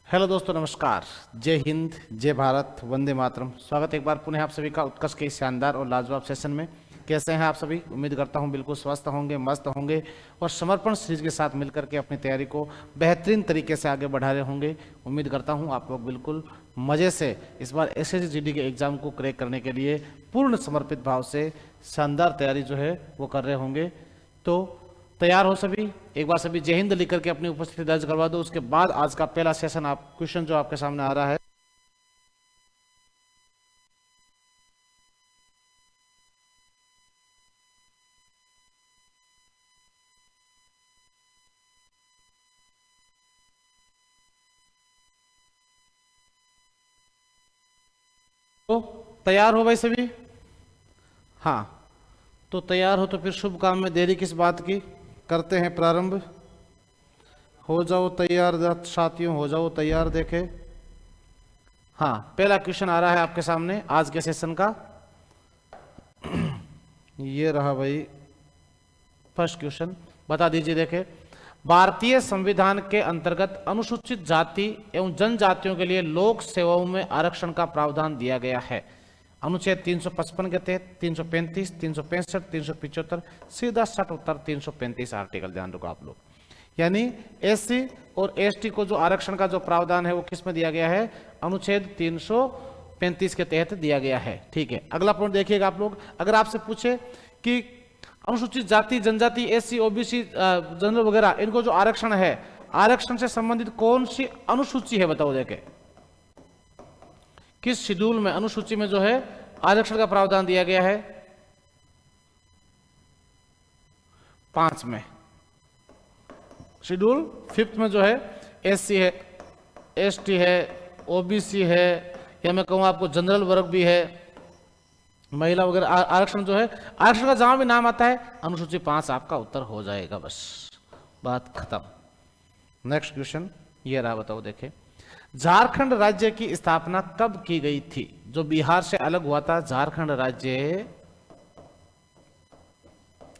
Hello दोस्तों, नमस्कार। जय हिंद, जय भारत, वंदे मातरम। स्वागत एक बार पुनः आप सभी का उत्कर्ष के इस शानदार और लाजवाब सेशन में। कैसे हैं आप सभी? उम्मीद करता हूं बिल्कुल स्वस्थ होंगे, मस्त होंगे और समर्पण सीरीज के साथ मिलकर के अपनी तैयारी को बेहतरीन तरीके से आगे बढ़ा रहे होंगे। उम्मीद करता हूं आप लोग बिल्कुल मज़े से इस बार एसएससी जीडी के एग्जाम को क्रैक करने के लिए पूर्ण समर्पित भाव से शानदार तैयारी जो है वो कर रहे होंगे। तो तैयार हो सभी? एक बार सभी जय हिंद लिख करके अपनी उपस्थिति दर्ज करवा दो। उसके बाद आज का पहला सेशन आप क्वेश्चन जो आपके सामने आ रहा है, तो तैयार हो भाई सभी? हाँ, तो तैयार हो तो फिर शुभ काम में देरी किस बात की। करते हैं प्रारंभ। हो जाओ तैयार साथियों, हो जाओ तैयार। देखे, हाँ, पहला क्वेश्चन आ रहा है आपके सामने आज के सेशन का। ये रहा भाई फर्स्ट क्वेश्चन। बता दीजिए। देखे, भारतीय संविधान के अंतर्गत अनुसूचित जाति एवं जनजातियों के लिए लोक सेवाओं में आरक्षण का प्रावधान दिया गया है। अनुच्छेद 355 के तहत 335, 365, 375, सीधा सट उत्तर 335 आर्टिकल। ध्यान रखो आप लोग। यानी एससी और एसटी को जो आरक्षण का जो प्रावधान है वो किस में दिया गया है? अनुच्छेद 335 के तहत दिया गया है। ठीक है, अगला पॉइंट देखिएगा आप लोग। अगर आपसे पूछे कि अनुसूचित जाति, जनजाति, एससी, ओबीसी, जनरल वगैरह, इनको जो आरक्षण है, आरक्षण से संबंधित कौन सी अनुसूची है? बताओ। देखे, किस शेड्यूल में, अनुसूची में जो है आरक्षण का प्रावधान दिया गया है? 5 में, शेड्यूल 5 में जो है एससी है, एसटी है, ओबीसी है, या मैं कहूं आपको जनरल वर्ग भी है, महिला वगैरह आरक्षण जो है, आरक्षण का जहां भी नाम आता है अनुसूची 5 आपका उत्तर हो जाएगा। बस बात खत्म। नेक्स्ट क्वेश्चन ये रहा। बताओ। देखे, झारखंड राज्य की स्थापना कब की गई थी? जो बिहार से अलग हुआ था, झारखंड राज्य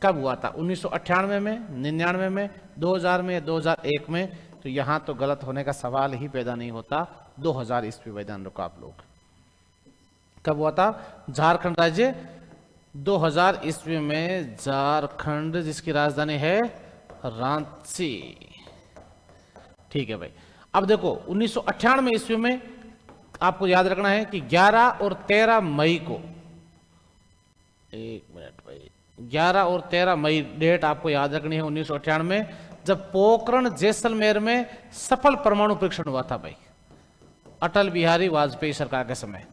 कब हुआ था? 1998 में, 99 में, 2000 में, 2001 में? तो यहां तो गलत होने का सवाल ही पैदा नहीं होता। 2000 ईस्वी में। ध्यान रखो आप लोग। कब हुआ था झारखंड राज्य? 2000 ईस्वी में झारखंड, जिसकी राजधानी है रांची। ठीक है भाई। अब देखो, 1998 ईस्वी में आपको याद रखना है कि 11 और 13 मई को, एक मिनट भाई, 11 और 13 मई डेट आपको याद रखनी है 1998 में, जब पोखरण जैसलमेर में सफल परमाणु परीक्षण हुआ था भाई। अटल बिहारी वाजपेयी सरकार के समय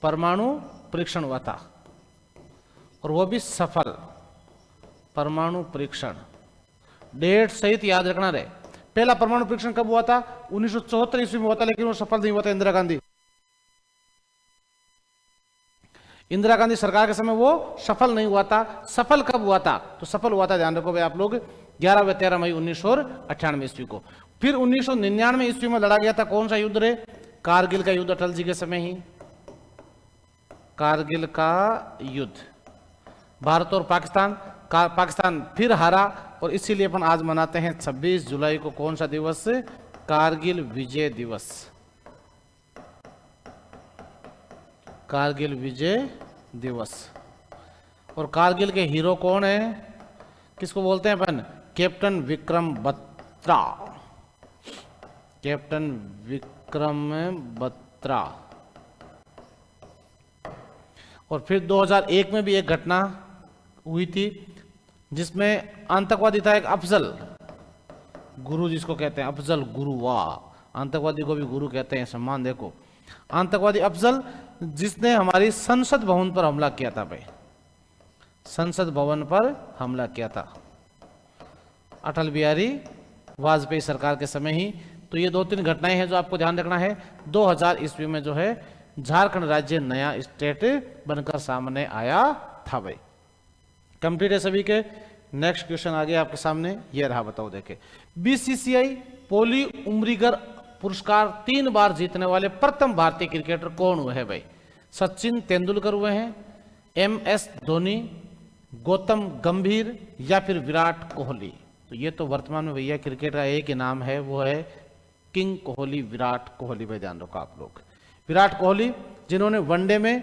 परमाणु परीक्षण हुआ था, और वो भी सफल परमाणु परीक्षण। डेट सहित याद रखना रहे। पहला परमाणु परीक्षण कब हुआ था? 1974 ईस्वी में हुआ था, लेकिन वो सफल नहीं हुआ था। इंदिरा गांधी सरकार के समय वो सफल नहीं हुआ था। सफल कब हुआ था? तो सफल हुआ था, ध्यान रखो भाई आप लोग, 11 व 13 मई 1998 ईस्वी को। फिर 1999 ईस्वी में लड़ा गया था कौन सा युद्ध रे? कारगिल का युद्ध, अटल जी के समय ही कारगिल का युद्ध। भारत और पाकिस्तान फिर हारा, और इसीलिए अपन आज मनाते हैं 26 जुलाई को कौन सा दिवस? कारगिल विजय दिवस। कारगिल विजय दिवस। और कारगिल के हीरो कौन है? किसको बोलते हैं अपन? कैप्टन विक्रम बत्रा। कैप्टन विक्रम बत्रा। और फिर 2001 में भी एक घटना हुई थी, जिसमें आतंकवादी था एक अफजल गुरु, जिसको कहते हैं अफजल गुरु। वाह, आतंकवादी को भी गुरु कहते हैं, सम्मान। देखो, आतंकवादी अफजल, जिसने हमारी संसद भवन पर हमला किया था भाई। संसद भवन पर हमला किया था अटल बिहारी वाजपेयी सरकार के समय ही। तो ये 2-3 घटनाएं हैं जो आपको ध्यान रखना है। 2000 ईस्वी में जो है झारखंड राज्य नया स्टेट बनकर सामने आया था भाई। कंप्लीट है सभी के। नेक्स्ट क्वेश्चन आ गया आपके सामने, ये रहा। बताओ। देखे, बीसीसीआई पोली उम्रीगर पुरस्कार 3 बार जीतने वाले प्रथम भारतीय क्रिकेटर कौन हुए हैं भाई? सचिन तेंदुलकर हुए हैं, MS धोनी, गौतम गंभीर, या फिर विराट कोहली? तो ये तो वर्तमान में भैया क्रिकेट का एक ही नाम है, वो है किंग कोहली, विराट कोहली भाई ध्यान रखो आप लोग। विराट कोहली जिन्होंने वनडे में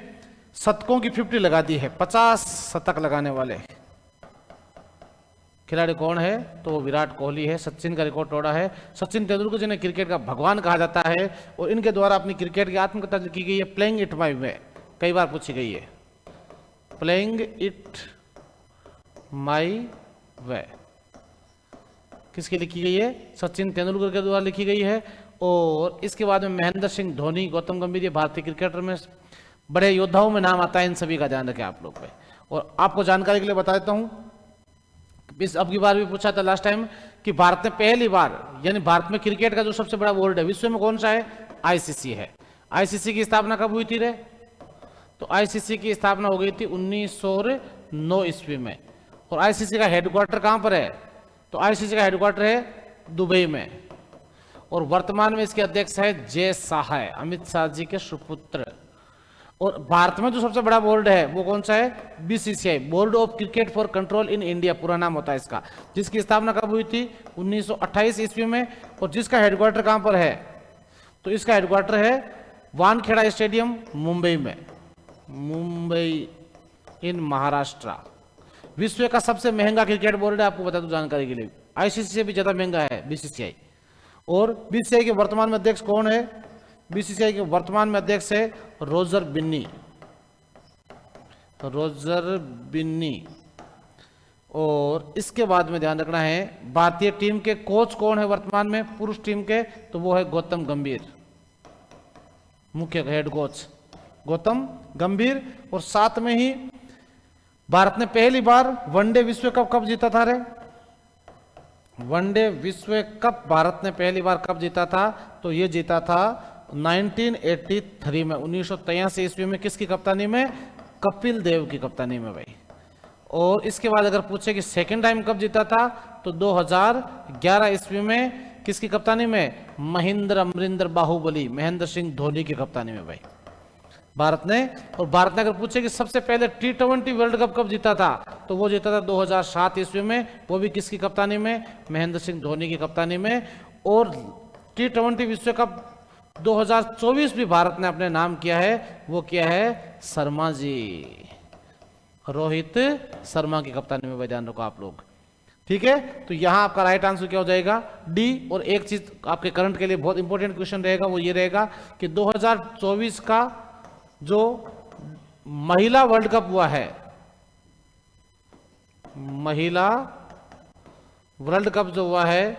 शतकों की 50 लगा दी है, 50 शतक लगाने वाले खिलाड़ी कौन है? तो वो विराट कोहली है। सचिन का रिकॉर्ड तोड़ा है। सचिन तेंदुलकर जिन्हें क्रिकेट का भगवान कहा जाता है और इनके द्वारा अपनी क्रिकेट की आत्मकथा लिखी गई है प्लेइंग इट माई वे, कई बार पूछी गई है, प्लेइंग इट माई वे किसकी लिखी गई है? सचिन तेंदुलकर के द्वारा लिखी गई है। और इसके बाद में महेंद्र सिंह धोनी, गौतम गंभीर, ये भारतीय क्रिकेटर में बड़े योद्धाओं में नाम आता है, इन सभी का ध्यान रखें आप लोग पे। और आपको जानकारी के लिए बता देता हूं, इस अब की बार भी पूछा था लास्ट टाइम कि भारत में पहली बार, यानी भारत में क्रिकेट का जो सबसे बड़ा बोर्ड है विश्व में कौन सा है? आईसीसी है। आईसीसी की स्थापना कब हुई थी रे? तो आईसीसी की स्थापना हो गई थी 1909 ईस्वी में। और आईसीसी का हेडक्वार्टर कहां पर है? तो आईसीसी का हेडक्वार्टर है दुबई में। और वर्तमान में इसके अध्यक्ष है जय शाह, है अमित शाह जी के सुपुत्र। और भारत में जो सबसे बड़ा बोर्ड है वो कौन सा है? BCCI, board of cricket for control in India पूरा नाम होता है इसका, जिसकी स्थापना कब हुई थी? 1928 ईस्वी में। और जिसका हेडक्वार्टर कहां पर है? तो इसका हेडक्वार्टर है वानखेड़ा स्टेडियम, मुंबई में, मुंबई इन महाराष्ट्र। विश्व का सबसे महंगा क्रिकेट बोर्ड है, आपको बता दूं जानकारी के लिए, आईसीसी से भी ज्यादा महंगा है बीसीसीआई। और बीसीसीआई के वर्तमान में अध्यक्ष कौन है? बीसीसीआई के वर्तमान में अध्यक्ष है रोजर बिन्नी, रोजर बिन्नी। और इसके बाद में ध्यान रखना है भारतीय टीम के कोच कौन है वर्तमान में पुरुष टीम के? तो वो है गौतम गंभीर, मुख्य हेड कोच गौतम गंभीर। और साथ में ही भारत ने पहली बार वनडे विश्व कप कब जीता था रे? वनडे विश्व कप भारत ने पहली बार कब जीता था? तो ये जीता था 1983 में, 1983 ईस्वी में। किसकी कप्तानी में? कपिल देव की कप्तानी में भाई। और इसके बाद अगर पूछे कि सेकंड टाइम कब जीता था, तो 2011 ईस्वी में। किसकी कप्तानी में? महेंद्र अमरिंदर बाहुबली, महेंद्र सिंह धोनी की कप्तानी में भाई भारत ने। और भारत ने अगर पूछे कि सबसे पहले T20 वर्ल्ड कप कब जीता था, तो वो जीता था 2007 ईस्वी में, वो भी किसकी कप्तानी में? महेंद्र सिंह धोनी की कप्तानी में। और T20 विश्व कप 2024 भी भारत ने अपने नाम किया है, वो किया है शर्मा जी, रोहित शर्मा की कप्तानी में, ध्यान रखो आप लोग, ठीक है। तो यहां आपका राइट आंसर क्या हो जाएगा? डी। और एक चीज आपके करंट के लिए बहुत इंपॉर्टेंट क्वेश्चन रहेगा, वो ये रहेगा कि 2024 का जो महिला वर्ल्ड कप हुआ है, महिला वर्ल्ड कप जो हुआ है,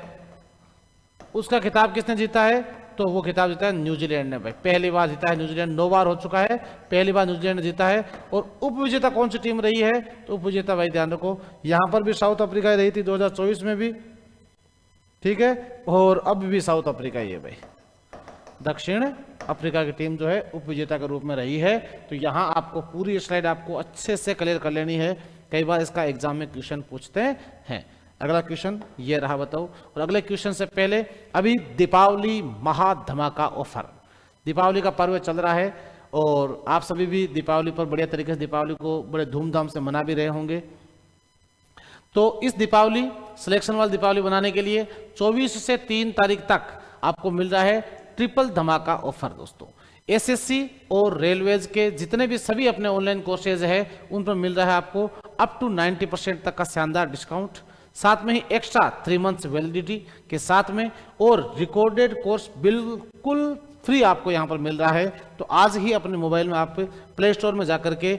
उसका खिताब किसने जीता है? तो वो खिताब जीता है न्यूजीलैंड ने भाई, पहली बार जीता है न्यूजीलैंड, 9 बार हो चुका है, पहली बार न्यूजीलैंड ने जीता है। और उप विजेता कौन सी टीम रही है? तो उप विजेता भाई ध्यान रखो, यहां पर भी साउथ अफ्रीका ही रही थी 2024 में भी, ठीक है, और अब भी साउथ अफ्रीका ही है भाई, दक्षिण अफ्रीका की टीम जो है उप विजेता के रूप में रही है। तो यहां आपको पूरी स्लाइड आपको अच्छे से क्लियर कर लेनी है, कई बार इसका एग्जाम में क्वेश्चन पूछते हैं। अगला क्वेश्चन ये रहा, बताओ। और अगले क्वेश्चन से पहले अभी दीपावली महाधमाका ऑफर, दीपावली का पर्व चल रहा है और आप सभी भी दीपावली पर बढ़िया तरीके से दीपावली को बड़े धूमधाम से मना भी रहे होंगे। तो इस दीपावली, सिलेक्शन वाली दीपावली बनाने के लिए 24 से 3 तारीख तक आपको मिल रहा है ट्रिपल धमाका ऑफर दोस्तों। एसएससी और रेलवेज के जितने भी सभी अपने ऑनलाइन कोर्सेज है उन पर मिल रहा है आपको अप टू 90% तक का शानदार डिस्काउंट, साथ में ही एक्स्ट्रा 3 मंथ्स वैलिडिटी के साथ में, और रिकॉर्डेड कोर्स बिल्कुल फ्री आपको यहां पर मिल रहा है। तो आज ही अपने मोबाइल में आप प्ले स्टोर में जाकर के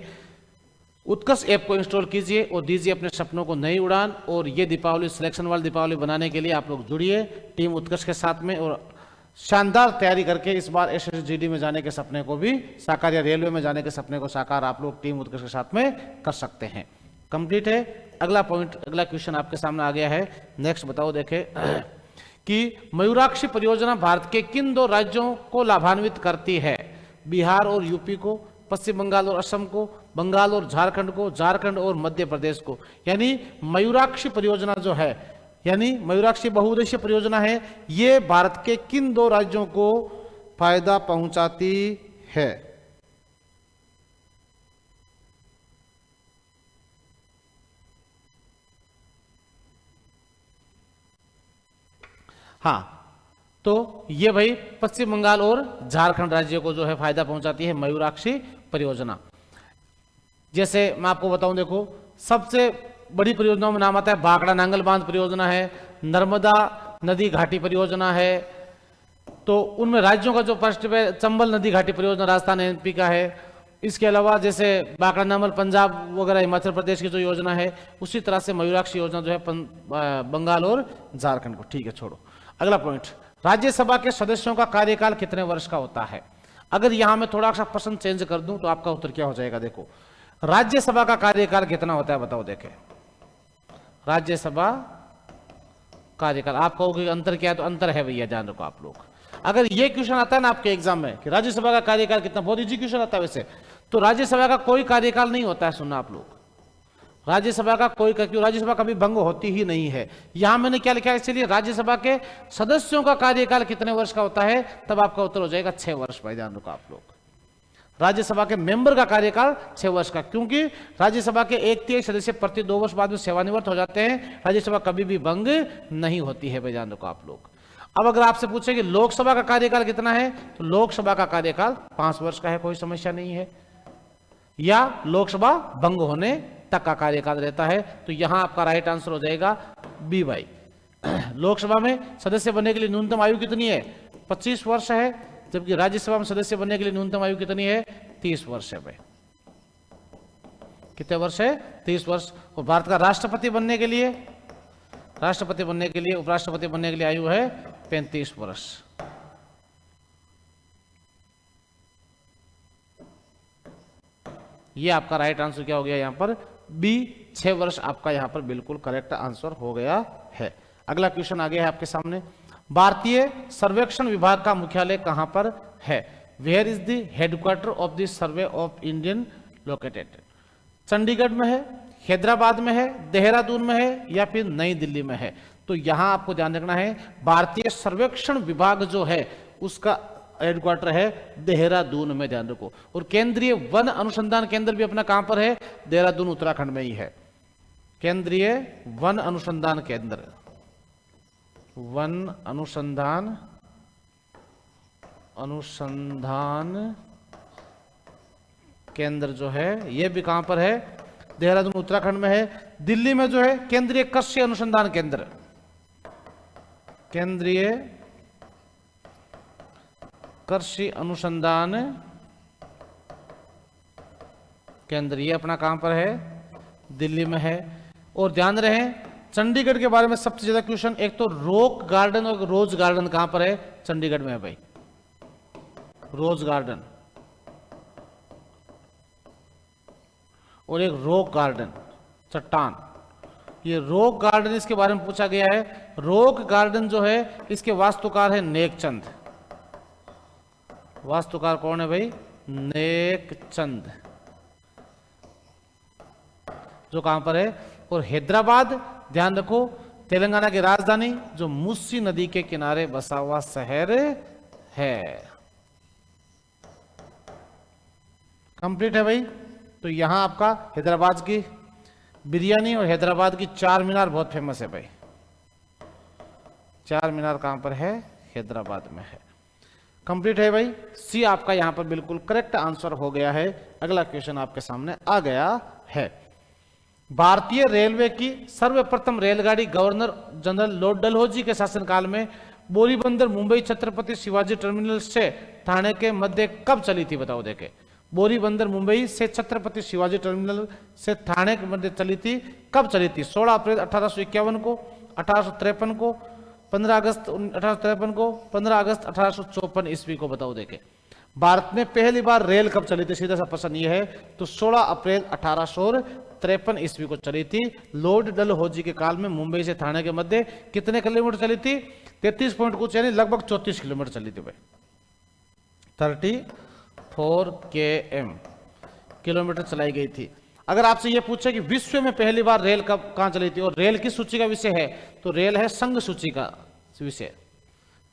उत्कर्ष ऐप को इंस्टॉल कीजिए और दीजिए अपने सपनों को नई उड़ान। और ये दीपावली, सिलेक्शन वाली दीपावली बनाने के लिए आप लोग जुड़िए टीम उत्कर्ष के साथ में, और शानदार तैयारी करके इस बार एसएसजीडी में जाने के सपने को भी साकार, या रेलवे में जाने के सपने को साकार आप लोग टीम उत्कर्ष के साथ में कर सकते हैं। कंप्लीट है। अगला पॉइंट, अगला क्वेश्चन आपके सामने आ गया है। नेक्स्ट बताओ, देखे कि मयूराक्षी परियोजना भारत के किन 2 राज्यों को लाभान्वित करती है? बिहार और यूपी को, पश्चिम बंगाल और असम को, बंगाल और झारखंड को, झारखंड और मध्य प्रदेश को। यानी मयूराक्षी परियोजना जो है, यानी मयूराक्षी बहुउद्देशीय परियोजना है, ये भारत के किन 2 राज्यों को फायदा पहुंचाती है? हाँ, तो ये भाई पश्चिम बंगाल और झारखंड राज्य को जो है फायदा पहुंचाती है मयूराक्षी परियोजना। जैसे मैं आपको बताऊं, देखो सबसे बड़ी परियोजनाओं में नाम आता है भाखड़ा नांगल बांध परियोजना है, नर्मदा नदी घाटी परियोजना है। तो उनमें राज्यों का जो फर्स्ट पे चंबल नदी घाटी परियोजना राजस्थान एमपी का है। इसके अलावा जैसे भाखड़ा नांगल पंजाब वगैरह हिमाचल प्रदेश की जो योजना है, उसी तरह से मयूराक्षी योजना जो है बंगाल और झारखंड को। ठीक है, छोड़ो। अगला पॉइंट, राज्यसभा के सदस्यों का कार्यकाल कितने वर्ष का होता है? अगर यहां मैं थोड़ा सा प्रश्न चेंज कर दूं तो आपका उत्तर क्या हो जाएगा? देखो, राज्यसभा का कार्यकाल कितना होता है बताओ। देखें, राज्यसभा कार्यकाल, आप कहोगे अंतर क्या है, तो अंतर है भैया, जान रखो आप लोग। अगर ये क्वेश्चन आता है ना आपके एग्जाम में कि राज्यसभा का कार्यकाल कितना, बहुत इजी क्वेश्चन आता है वैसे, तो राज्यसभा का कोई कार्यकाल नहीं होता है। सुनना आप लोग, राज्यसभा का कोई, क्यों राज्यसभा कभी भंग होती ही नहीं है। यहां मैंने क्या लिखा है, इसलिए राज्यसभा के सदस्यों का कार्यकाल कितने वर्ष का होता है, तब आपका उत्तर हो जाएगा 6 वर्ष। भाई ध्यान रखो आप लोग, राज्यसभा के मेंबर का कार्यकाल 6 वर्ष का, क्योंकि राज्यसभा के 1/3 सदस्य प्रति 2 वर्ष बाद में सेवानिवृत्त हो जाते हैं। राज्यसभा कभी भी भंग नहीं होती है। भाई ध्यान रखो आप लोग। अब अगर आपसे पूछे कि लोकसभा का कार्यकाल कितना है, तो लोकसभा का कार्यकाल 5 वर्ष का है, कोई समस्या नहीं है। या लोकसभा भंग होने तक का कार्यकाल रहता है। तो यहां आपका राइट आंसर हो जाएगा बी भाई। लोकसभा में सदस्य बनने के लिए न्यूनतम आयु कितनी है? 25 वर्ष है, जबकि राज्यसभा में सदस्य बनने के लिए न्यूनतम आयु कितनी है? 30 वर्ष है। भाई कितने वर्ष है? 30 वर्ष। और भारत का राष्ट्रपति बनने के लिए, उपराष्ट्रपति बनने के लिए आयु है 35 वर्ष। ये आपका राइट आंसर क्या हो गया यहां पर? बी, 6 वर्ष आपका यहां पर बिल्कुल करेक्ट आंसर हो गया है। अगला क्वेश्चन आ गया है आपके सामने। भारतीय सर्वेक्षण विभाग का मुख्यालय कहां पर है? Where is the headquarter of the survey of Indian located? Chandigarh में है, हैदराबाद में है, देहरादून में है, या फिर नई दिल्ली में है? तो यहां आपको ध्यान रखना है, भारतीय सर्वेक्षण विभाग जो है उसका हेडक्वार्टर है देहरादून में, ध्यान रखो। और केंद्रीय वन अनुसंधान केंद्र भी अपना कहां पर है? देहरादून उत्तराखंड में ही है। केंद्रीय वन अनुसंधान केंद्र, वन अनुसंधान केंद्र जो है ये भी कहां पर है? देहरादून उत्तराखंड में है। दिल्ली में जो है केंद्रीय कृषि अनुसंधान केंद्र, केंद्रीय कृषि अनुसंधान केंद्र, ये अपना कहां पर है? दिल्ली में है। और ध्यान रहे, चंडीगढ़ के बारे में सबसे ज्यादा क्वेश्चन, एक तो रॉक गार्डन और रोज गार्डन कहां पर है? चंडीगढ़ में है भाई, रोज गार्डन, और एक रॉक गार्डन, चट्टान। ये रॉक गार्डन इसके बारे में पूछा गया है। रॉक गार्डन जो है इसके वास्तुकार है नेकचंद। वास्तुकार कौन है भाई? नेकचंद, जो कहां पर है? और हैदराबाद, ध्यान रखो, तेलंगाना की राजधानी, जो मुस्सी नदी के किनारे बसा हुआ शहर है। कंप्लीट है भाई। तो यहां आपका हैदराबाद की बिरयानी और हैदराबाद की चार मीनार बहुत फेमस है भाई। चार मीनार कहां पर है? हैदराबाद में है। कंप्लीट है भाई। सी आपका यहां पर बिल्कुल करेक्ट आंसर हो गया है। अगला क्वेश्चन आपके सामने आ गया है। भारतीय रेलवे की सर्वप्रथम रेलगाड़ी गवर्नर जनरल लॉर्ड डलहौजी के शासनकाल में बोरीबंदर मुंबई छत्रपति शिवाजी टर्मिनल से ठाणे के मध्य कब चली थी? बताओ। देखे, बोरीबंदर मुंबई से छत्रपति शिवाजी टर्मिनल से ठाणे के मध्य चली थी, कब चली थी? 16 अप्रैल 1851 को, 1853 को, 15 अगस्त 1853 को, 15 अगस्त 1854 ईस्वी को। बताओ। देखे, भारत में पहली बार रेल कब चली थी? सीधा सा प्रश्न ये है। तो 16 अप्रैल 1853 ईस्वी को चली थी। लॉर्ड डलहौजी के काल में मुंबई से ठाणे के मध्य कितने किलोमीटर चली थी? 33 पॉइंट कुछ, यानी लगभग 34 किलोमीटर चली थी भाई। 34 किलोमीटर चलाई गई थी। अगर आपसे यह पूछे कि विश्व में पहली बार रेल कब कहां चली थी और रेल किस सूची का विषय है, तो रेल है संघ सूची का विषय।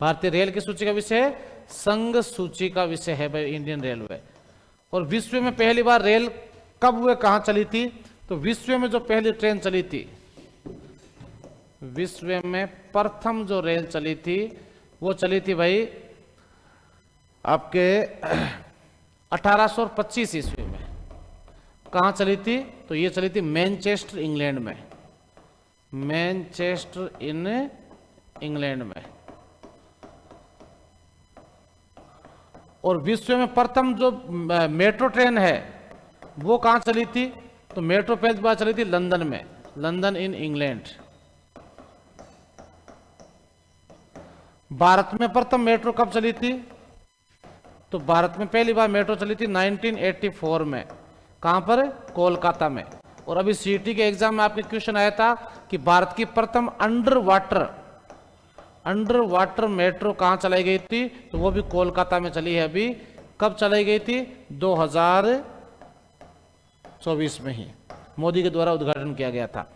भारतीय रेल की सूची का विषय है संघ सूची का विषय है भाई, इंडियन रेलवे। और विश्व में पहली बार रेल कब हुए, कहां चली थी? तो विश्व में जो पहली ट्रेन चली थी, विश्व में प्रथम जो रेल चली थी वो चली थी भाई आपके 1825 ईस्वी में। कहाँ चली थी? तो ये चली थी मैनचेस्टर इंग्लैंड में, मैनचेस्टर इन इंग्लैंड में। और विश्व में प्रथम जो मेट्रो ट्रेन है वो कहाँ चली थी? तो मेट्रो पहली बार चली थी लंदन में, लंदन इन इंग्लैंड। भारत में प्रथम मेट्रो कब चली थी? तो भारत में पहली बार मेट्रो चली थी 1984 में। कहां पर? कोलकाता में। और अभी सीटी के एग्जाम में आपके क्वेश्चन आया था कि भारत की प्रथम अंडर वाटर मेट्रो कहां चलाई गई थी? तो वो भी कोलकाता में चली है। अभी कब चलाई गई थी? 2024 में ही मोदी के द्वारा उद्घाटन किया गया था।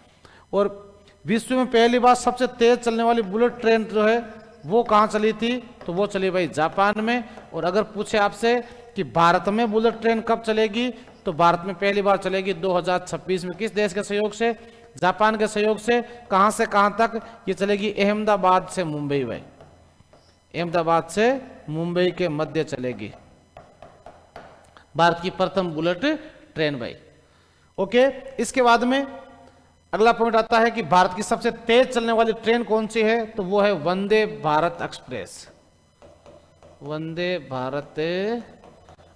और विश्व में पहली बार सबसे तेज चलने वाली बुलेट ट्रेन जो है वो कहां चली थी? तो वो चली भाई जापान में। और अगर पूछे आपसे कि भारत में बुलेट ट्रेन कब चलेगी, तो भारत में पहली बार चलेगी 2026 में। किस देश के सहयोग से? जापान के सहयोग से। कहां से कहां तक ये चलेगी? अहमदाबाद से मुंबई भाई, अहमदाबाद से मुंबई के मध्य चलेगी भारत की प्रथम बुलेट ट्रेन भाई। ओके, इसके बाद में अगला पॉइंट आता है कि भारत की सबसे तेज चलने वाली ट्रेन कौन सी है? तो वो है वंदे भारत एक्सप्रेस। वंदे भारत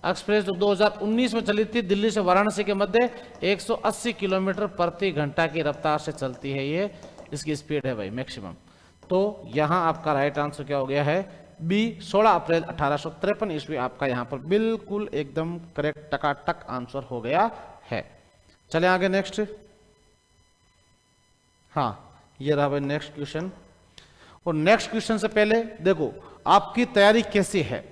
एक्सप्रेस जो 2019 में चली थी दिल्ली से वाराणसी के मध्य 180 किलोमीटर प्रति घंटा की रफ्तार से चलती है। ये इसकी स्पीड है भाई मैक्सिमम। तो यहां आपका राइट आंसर क्या हो गया है? बी, 16 अप्रैल 1853 ईस्वी आपका यहां पर बिल्कुल एकदम करेक्ट टकाटक आंसर हो गया है। चले आगे नेक्स्ट। हाँ, ये रहा भाई नेक्स्ट क्वेश्चन। और नेक्स्ट क्वेश्चन से पहले देखो आपकी तैयारी कैसी है।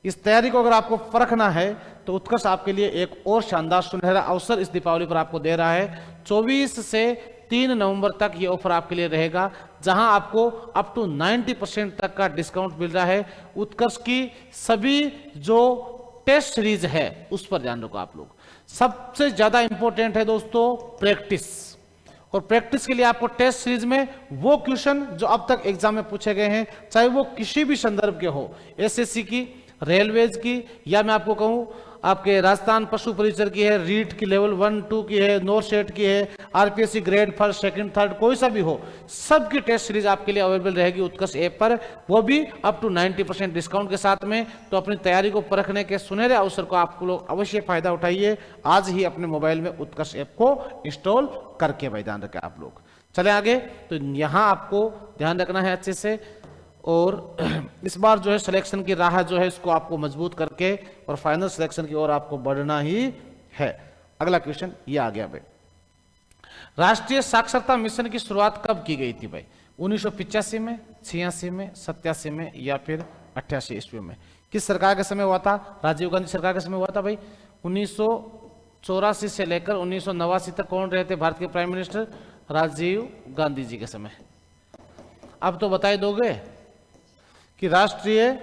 इस तैयारी को अगर आपको परखना है तो उत्कर्ष आपके लिए एक और शानदार सुनहरा अवसर इस दीपावली पर आपको दे रहा है। 24 से 3 नवंबर तक ये ऑफर आपके लिए रहेगा, जहां आपको अप टू 90% तक का डिस्काउंट मिल रहा है। उत्कर्ष की सभी जो टेस्ट सीरीज है उस पर ध्यान रखो आप लोग। सबसे ज्यादा इंपॉर्टेंट है दोस्तों प्रैक्टिस। और प्रैक्टिस के लिए आपको टेस्ट सीरीज में वो क्वेश्चन जो अब तक एग्जाम में पूछे गए हैं, चाहे वो किसी भी संदर्भ के हो, एसएससी की, रेलवेज की, या मैं आपको कहूं आपके राजस्थान पशु परिचर की है, रीट की लेवल 1-2 की है, नॉर्थ सेट की है, RPSC grade first second third, कोई सा भी हो, सबकी टेस्ट सीरीज आपके लिए अवेलेबल रहेगी उत्कर्ष ऐप पर, वो भी अप टू 90% डिस्काउंट के साथ में। तो अपनी तैयारी को परखने के सुनहरे अवसर को आप लोग अवश्य फायदा उठाइए। आज ही अपने मोबाइल में उत्कर्ष ऐप को इंस्टॉल करके भाई ध्यान रखें आप लोग। चले आगे। तो यहां आपको ध्यान रखना है अच्छे से, और इस बार जो है सिलेक्शन की राह जो है इसको आपको मजबूत करके और फाइनल सिलेक्शन की ओर आपको बढ़ना ही है। अगला क्वेश्चन ये आ गया भाई, राष्ट्रीय साक्षरता मिशन की शुरुआत कब की गई थी भाई? 1985 में, 86 में, 87 में या फिर 88 ईस्वी में? किस सरकार के समय हुआ था? राजीव गांधी सरकार के समय हुआ था भाई। 1984 से लेकर 1989 तक कौन रहे थे भारत के प्राइम मिनिस्टर? राजीव गांधी जी के समय। अब तो बता दोगे कि राष्ट्रीय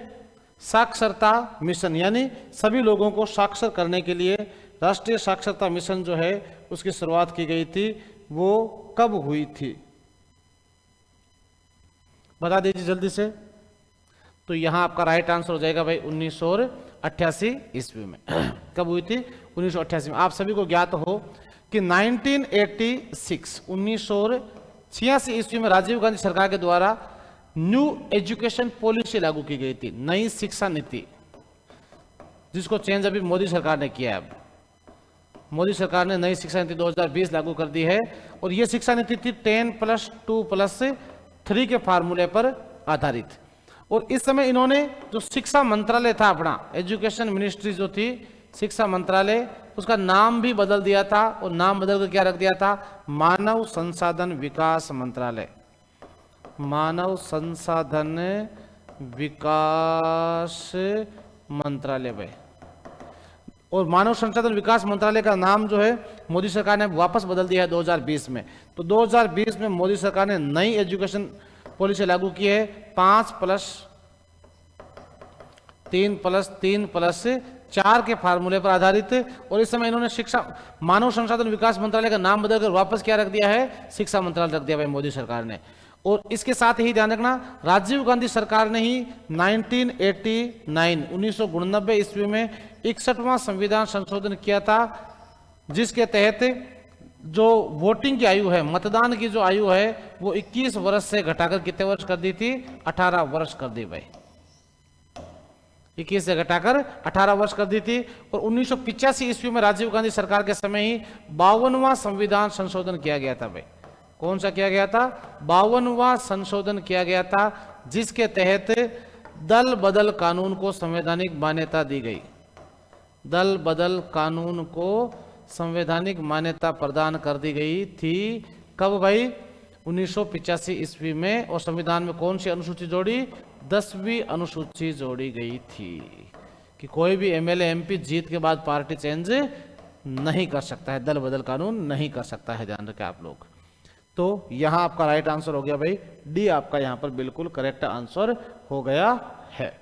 साक्षरता मिशन यानी सभी लोगों को साक्षर करने के लिए राष्ट्रीय साक्षरता मिशन जो है उसकी शुरुआत की गई थी, वो कब हुई थी? बता दीजिए जल्दी से। तो यहां आपका राइट आंसर हो जाएगा भाई 1988 ईस्वी में। कब हुई थी? 1988 में। आप सभी को ज्ञात हो कि 1986 ईस्वी में राजीव गांधी सरकार के द्वारा न्यू एजुकेशन पॉलिसी लागू की गई थी, नई शिक्षा नीति, जिसको चेंज अभी मोदी सरकार ने किया है। अब मोदी सरकार ने नई शिक्षा नीति 2020 लागू कर दी है। और यह शिक्षा नीति थी 10+2+3 के फार्मूले पर आधारित। और इस समय इन्होंने जो शिक्षा मंत्रालय था अपना, एजुकेशन मिनिस्ट्री जो थी, शिक्षा मंत्रालय, उसका नाम भी बदल दिया था। और नाम बदल कर क्या रख दिया था? मानव संसाधन विकास मंत्रालय। मानव संसाधन विकास मंत्रालय भाई। और मानव संसाधन विकास मंत्रालय का नाम जो है मोदी सरकार ने वापस बदल दिया है 2020 में। तो 2020 में मोदी सरकार ने नई एजुकेशन पॉलिसी लागू की है 5+3+3+4 के फार्मूले पर आधारित। और इस समय इन्होंने शिक्षा मानव संसाधन विकास मंत्रालय का नाम बदलकर वापस क्या रख दिया है? शिक्षा मंत्रालय रख दिया भाई मोदी सरकार ने। और इसके साथ ही ध्यान रखना, राजीव गांधी सरकार ने ही 1989 ईस्वी में 61वां संविधान संशोधन किया था, जिसके तहत जो वोटिंग की आयु है, मतदान की जो आयु है, वो 21 वर्ष से घटाकर कितने वर्ष कर दी थी? 18 वर्ष कर दी भाई। 21 से घटाकर 18 वर्ष कर दी थी। और 1985 ईस्वी में राजीव गांधी सरकार के समय ही 52वां संविधान संशोधन किया गया था भाई। कौन सा किया गया था? 52वां संशोधन किया गया था, जिसके तहत दल बदल कानून को संवैधानिक मान्यता दी गई। दल बदल कानून को संवैधानिक मान्यता प्रदान कर दी गई थी। कब भाई? 1985 ईस्वी में। और संविधान में कौन सी अनुसूची जोड़ी? 10वीं अनुसूची जोड़ी गई थी कि कोई भी एमएलए एमपी जीत के बाद पार्टी चेंज नहीं कर सकता है, दल बदल कानून नहीं कर सकता है, ध्यान रखें आप लोग। तो यहां आपका राइट आंसर हो गया भाई, डी आपका यहां पर बिल्कुल करेक्ट आंसर हो गया है।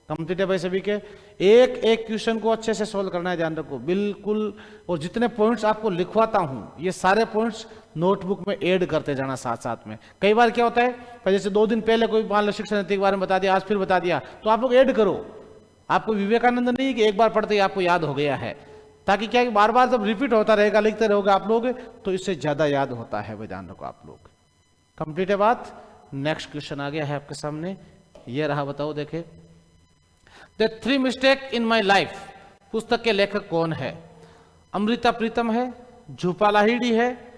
कंप्लीट है भाई सभी के। एक एक क्वेश्चन को अच्छे से सोल्व करना है, ध्यान रखो बिल्कुल। और जितने पॉइंट्स आपको लिखवाता हूं, ये सारे पॉइंट्स नोटबुक में ऐड करते जाना साथ साथ में। कई बार क्या होता है, जैसे 2 दिन पहले कोई मान लो शिक्षा नीति के बारे में बता दिया, आज फिर बता दिया, तो आप लोग ऐड करो। आपको विवेकानंद नहीं कि एक बार पढ़ते ही आपको याद हो गया है, ताकि क्या बार बार जब रिपीट होता रहेगा, लिखते रहोगे आप लोग, तो इससे ज्यादा याद होता है, ध्यान रखो आप लोग। कंप्लीट है बात। नेक्स्ट क्वेश्चन आ गया है आपके सामने, ये रहा, बताओ देखे। The 3 mistake in my life पुस्तक के लेखक कौन है? अमृता प्रीतम है, झूपा लाहिड़ी है,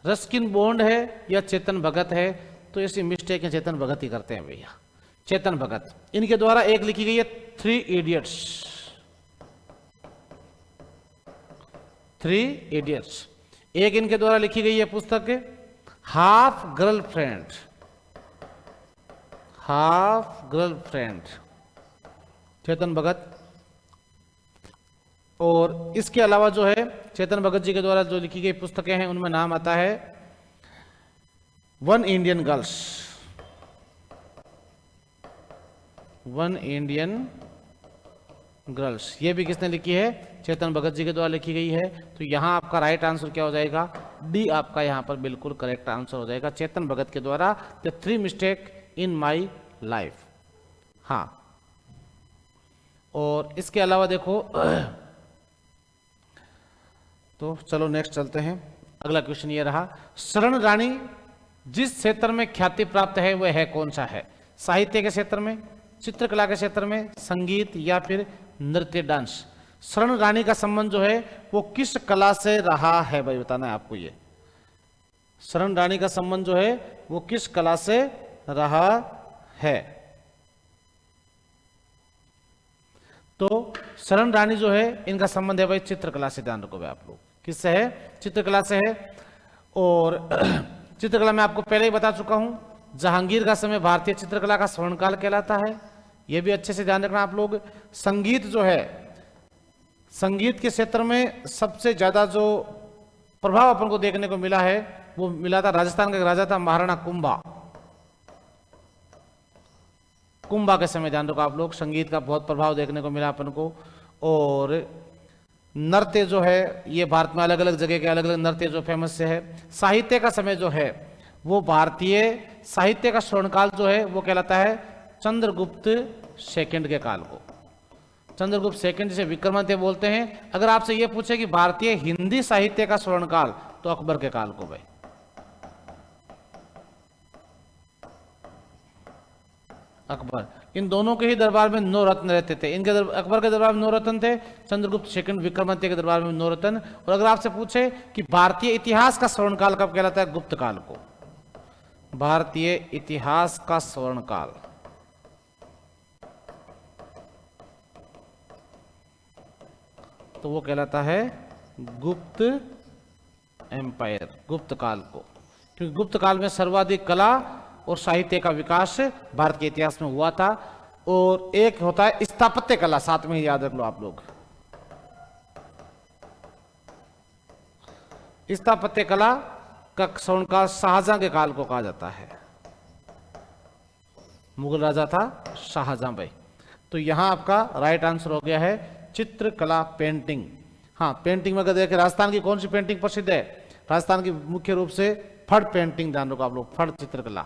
रस्किन बॉन्ड है, या चेतन भगत है? तो ऐसी मिस्टेक चेतन भगत ही करते हैं भैया, चेतन भगत। इनके द्वारा एक लिखी गई है 3 इडियट्स। 3 इडियट्स। एक इनके द्वारा लिखी गई है पुस्तक half girlfriend. Half girlfriend, Chetan Bhagat. और इसके अलावा जो है चेतन भगत जी के द्वारा जो लिखी गई पुस्तकें हैं, उनमें नाम आता है 1 इंडियन गर्ल्स। 1 इंडियन गर्ल्स, ये भी किसने लिखी है? चेतन भगत जी के द्वारा लिखी गई है। तो यहां आपका राइट आंसर क्या हो जाएगा? डी आपका यहां पर बिल्कुल करेक्ट आंसर हो जाएगा, चेतन भगत के द्वारा the 3 mistake in my life. हाँ, और इसके अलावा देखो तो चलो नेक्स्ट चलते हैं। अगला क्वेश्चन ये रहा, शरण रानी जिस क्षेत्र में ख्याति प्राप्त है वह है कौन सा है? साहित्य के क्षेत्र में, चित्रकला के क्षेत्र में, संगीत, या फिर नृत्य डांस? शरण रानी का संबंध जो है वो किस कला से रहा है भाई, बताना है आपको। ये शरण रानी का संबंध जो है वो किस कला से रहा है? तो शरण रानी जो है इनका संबंध है भाई चित्रकला से, ध्यान रखो भाई आप लोग। किससे है? चित्रकला से है। और चित्रकला में आपको पहले ही बता चुका हूं, जहांगीर का समय भारतीय चित्रकला का स्वर्णकाल कहलाता है, यह भी अच्छे से ध्यान रखना आप लोग। संगीत जो है, संगीत के क्षेत्र में सबसे ज्यादा जो प्रभाव अपन को देखने को मिला है वो मिला था, राजस्थान का राजा था महाराणा कुंभा। कुंभा के समय ध्यान रखो आप लोग, संगीत का बहुत प्रभाव देखने को मिला अपन को। और नृत्य जो है ये भारत में अलग अलग जगह के अलग अलग नृत्य जो फेमस से है। साहित्य का समय जो है वो भारतीय साहित्य का स्वर्णकाल जो है वो कहलाता है चंद्रगुप्त सेकंड के काल को। चंद्रगुप्त सेकंड जिसे विक्रमादित्य बोलते हैं। अगर आपसे ये पूछे कि भारतीय हिंदी साहित्य का स्वर्णकाल, तो अकबर के काल को भाई। अकबर, इन दोनों के ही दरबार में 9 रत्न रहते थे। इनके अकबर के दरबार में 9 रत्न थे, चंद्रगुप्त सेकंड विक्रमादित्य के दरबार में 9 रत्न। और अगर आपसे पूछे कि भारतीय इतिहास का स्वर्णकाल कब कहलाता है? गुप्त काल को। भारतीय इतिहास का स्वर्णकाल तो वो कहलाता है गुप्त एम्पायर, गुप्त काल को। क्योंकि गुप्त काल में सर्वाधिक कला और साहित्य का विकास भारत के इतिहास में हुआ था। और एक होता है स्थापत्य कला, साथ में ही याद रख लो आप लोग। स्थापत्य कला का स्वर्णकाल शाहजहां के काल को कहा जाता है। मुगल राजा था शाहजहां भाई। तो यहां आपका राइट आंसर हो गया है चित्रकला, पेंटिंग। हाँ, पेंटिंग में अगर देखें राजस्थान की कौन सी पेंटिंग प्रसिद्ध है? राजस्थान की मुख्य रूप से फड़ पेंटिंग, ध्यान रखो आप लोग, फड़ चित्रकला,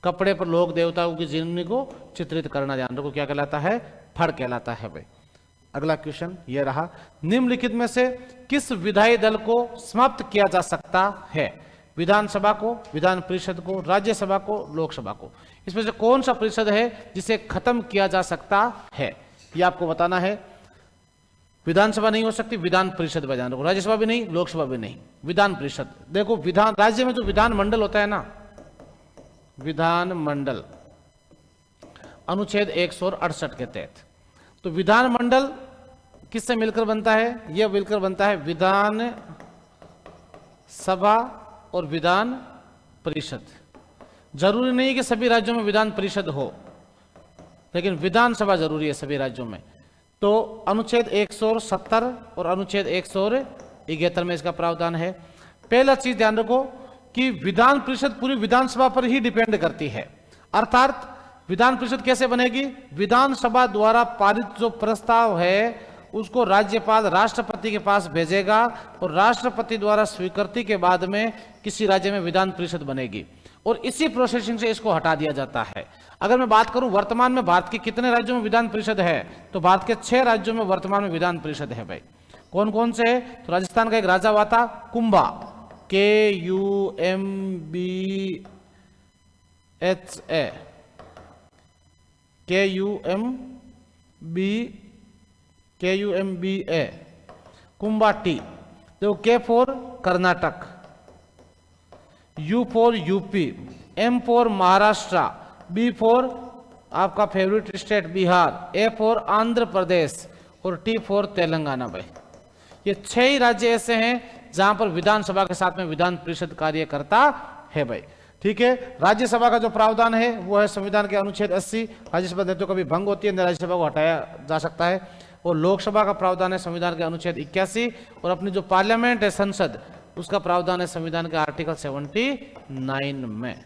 कपड़े पर लोक देवताओं की जीवनी को चित्रित करना, ध्यान रखो क्या कहलाता है, फड़ कहलाता है भाई। अगला क्वेश्चन ये रहा, निम्नलिखित में से किस विधायी दल को समाप्त किया जा सकता है? विधानसभा को, विधान परिषद को, राज्यसभा को, लोकसभा को। इसमें से कौन सा परिषद है जिसे खत्म किया जा सकता है, ये आपको बताना है। विधानसभा नहीं हो सकती, विधान परिषद बजान रखो, राज्यसभा भी नहीं, लोकसभा भी नहीं, विधान परिषद। देखो विधान, राज्य में जो विधान मंडल होता है ना, विधान मंडल अनुच्छेद 168 के तहत, तो विधान मंडल किससे मिलकर बनता है? यह मिलकर बनता है विधान सभा और विधान परिषद। जरूरी नहीं कि सभी राज्यों में विधान परिषद हो, लेकिन विधानसभा जरूरी है सभी राज्यों में। तो अनुच्छेद 170 और अनुच्छेद 171 में इसका प्रावधान है। पहला चीज ध्यान रखो कि विधान परिषद पूरी विधानसभा पर ही डिपेंड करती है। अर्थात विधान परिषद कैसे बनेगी? विधानसभा द्वारा पारित जो प्रस्ताव है उसको राज्यपाल राष्ट्रपति के पास भेजेगा और राष्ट्रपति द्वारा स्वीकृति के बाद में किसी राज्य में विधान परिषद बनेगी और इसी प्रोसेसिंग से इसको हटा दिया जाता है। अगर मैं बात करूं वर्तमान में भारत के कितने राज्यों में विधान परिषद है, तो भारत के 6 राज्यों में वर्तमान में विधान परिषद है भाई। कौन कौन से है? तो राजस्थान का एक राजा हुआ था कुंभा, KUMBA, कुंभा टी। देखो K for Karnataka, U for UP, M for Maharashtra, B for आपका favourite state Bihar, A for Andhra Pradesh और टी फॉर तेलंगाना भाई। ये 6 ही राज्य ऐसे हैं जहां पर विधानसभा के साथ में विधान परिषद कार्य करता है भाई। ठीक है, राज्यसभा का जो प्रावधान है वो है संविधान के अनुच्छेद 80, राज्यसभा नेतृत्व कभी भंग होती है, राज्यसभा को हटाया जा सकता है। और लोकसभा का प्रावधान है संविधान के अनुच्छेद 81 और अपनी जो पार्लियामेंट है संसद, उसका प्रावधान है संविधान के आर्टिकल 79 में।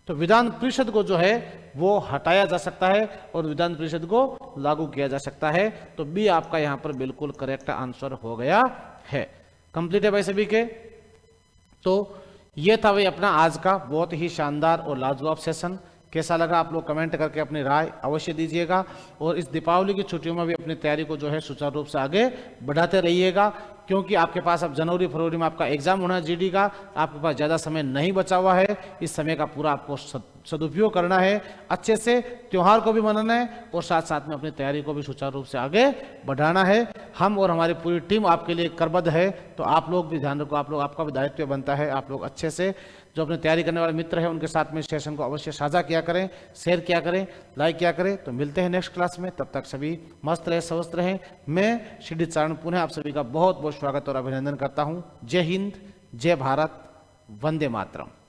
तो विधान परिषद को जो है वो हटाया जा सकता है और विधान परिषद को लागू किया जा सकता है। तो बी आपका यहां पर बिल्कुल करेक्ट आंसर हो गया है। कंप्लीट है भाई सभी के। तो ये था भाई अपना आज का बहुत ही शानदार और लाजवाब सेशन। कैसा लगा आप लोग कमेंट करके अपनी राय अवश्य दीजिएगा और इस दीपावली की छुट्टियों में भी अपनी तैयारी को जो है सुचारू रूप से आगे बढ़ाते रहिएगा, क्योंकि आपके पास अब जनवरी फरवरी में आपका एग्जाम होना है जीडी का। आपके पास ज़्यादा समय नहीं बचा हुआ है, इस समय का पूरा आपको सदुपयोग करना है, अच्छे से त्यौहार को भी मनाना है और साथ साथ में अपनी तैयारी को भी सुचारू रूप से आगे बढ़ाना है। हम और हमारी पूरी टीम आपके लिए करबद्ध है, तो आप लोग भी ध्यान रखो, आप लोग, आपका भी दायित्व बनता है, आप लोग अच्छे से जो अपनी तैयारी करने वाले मित्र हैं उनके साथ में सेशन को अवश्य साझा किया करें, शेयर किया करें, लाइक किया करें। तो मिलते हैं नेक्स्ट क्लास में, तब तक सभी मस्त रहे, स्वस्थ रहें। मैं श्री चारण पुनः आप सभी का बहुत बहुत स्वागत और अभिनंदन करता हूं। जय हिंद, जय भारत, वंदे मातरम।